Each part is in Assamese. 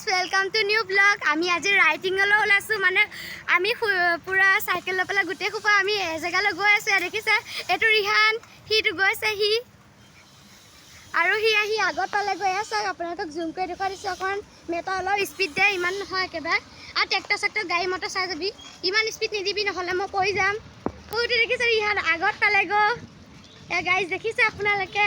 Welcome to new blog. आमी आज राइडिंगলৈ ওলাইছো মানে আমি পুরা সাইকেল লৈ পেলাই গুটে খুপা আমি এজেগালৈ গৈ আছে। দেখিছে এটো ৰিহান হিটো গৈছে হি আৰু হি আহি আগত পালে গৈ আছে। আপোনালোকক জুম কৰি দেখুৱাই দিছো। অকণ মেটা অলপ স্পীড দে, ইমান নহয় একেবাৰে। আৰু ট্ৰেক্টৰ সেক্টৰ গাড়ী মটৰ চাই যাবি, ইমান স্পীড নিদিবি নহলে মই পৰি যাম। ওটো দেখিছে ৰিহান আগত পালে গো। এ গাইজ দেখিছে আপোনালোকে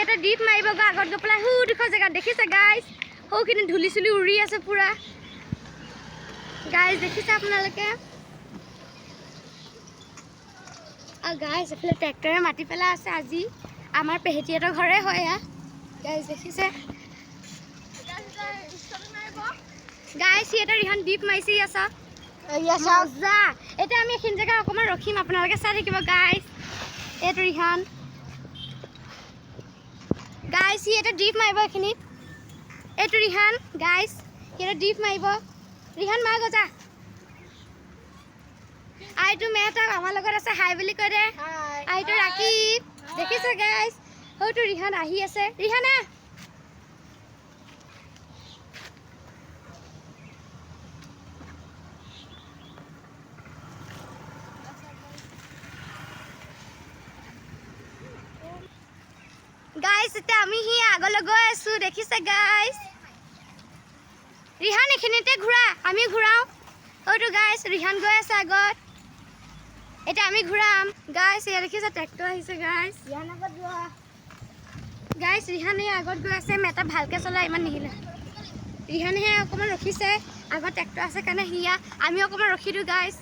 এটা ডিপ মাৰিব গৈ আগত গৈ পেলাই দুখৰ জেগাত দেখিছে গাইজ। সৌখিনি ধূলি চুলি উৰি আছে পুৰা গাইজ, দেখিছে আপোনালোকে। আৰু গাইজ এফালে ট্ৰেক্টৰে মাতি পেলাই আছে। আজি আমাৰ পেহতীহঁতৰ ঘৰে হয় এয়া গাইজ, দেখিছে গাইজ। সি এটা ৰিহান ডিপ মাৰিছে আছা মজা। এতিয়া আমি এইখিনি জেগা অকণমান ৰখিম, আপোনালোকে চাই থাকিব গাইজ। এইটো ৰিহান গাইজ, সি এটা ডিপ মাৰিব এইখিনিত। এইটো ৰিহান গাইজ, সি এটা ডিপ মাৰিব। ৰিহান মাৰ গজা। আইটো মেহতাক আমাৰ লগত আছে, হাই বুলি কৈ দে। আইটো ৰাকিব, দেখিছে গাইজ। হয়তো ৰিহান আহি আছে। ৰিহানা গাইজ, এতিয়া আমি হি আগলৈ গৈ আছো। দেখিছে গাইজ, ৰিহান এইখিনিতে ঘূৰা, আমি ঘূৰাও। হয়তো গাইজ ৰিহান গৈ আছে আগত, এতিয়া আমি ঘূৰাম গাইজ। এয়া দেখিছে ট্ৰেক্টৰ আহিছে গাইজ। গাইজ ৰিহানে আগত গৈ আছে। মেটা ভালকৈ চলাই, ইমান নিহিলে। ৰিহানেহে অকণমান ৰখিছে, আগত ট্ৰেক্টৰ আছে কাৰণে হিয়া। আমি অকণমান ৰখি দিওঁ গাইজ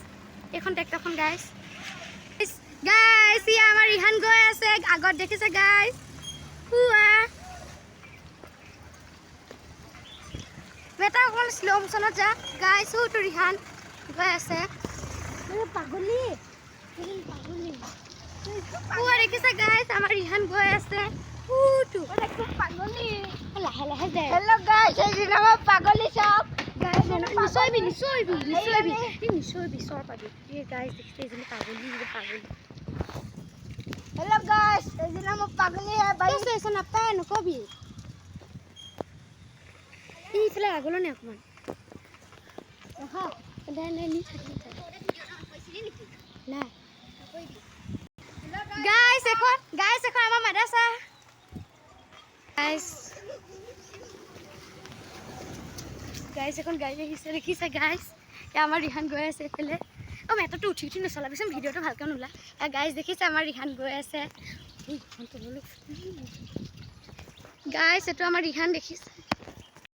এইখন ট্ৰেক্টৰখন গাইজ। গাইজ ইয়া আমাৰ ৰিহান গৈ আছে আগত, দেখিছে গাইজ। মেটা অকণমান শ্ল' মোশ্যনত যা গাইজ। তো ৰিহান গৈ আছে পাগলী দেখিছে গাইজ, আমাৰ ৰিহান গৈ আছে। লাহে লাহে যায়। হেল্ল' গাইজ, পাগলী চব গাইজ। নিচয়বি নিচয়বি নিচয়বি নিচয়বি চৰ পাবি গাইজ। দেখিছে এইজনী পাগলী পাগলী। হেল্ল' গাইজ, এইজনী মোৰ পাগলী আছে নাপায় নকবি। ইফালে আগলৈ নে অকণমান নাই গাইজ। এখন গাইজ এখন আমাৰ মাদ্ৰাছা গাইজ। গাইজ এখন গাড়ী আহিছে, দেখিছে গাইজ। আমাৰ ৰিহান গৈ আছে এইফালে। মেটাটো উঠি উঠি নচলাবিচোন, ভিডিঅ'টো ভালকৈ নোলা গাইজ। দেখিছে আমাৰ ৰিহান গৈ আছে গাইজ। এইটো আমাৰ ৰিহান দেখিছে।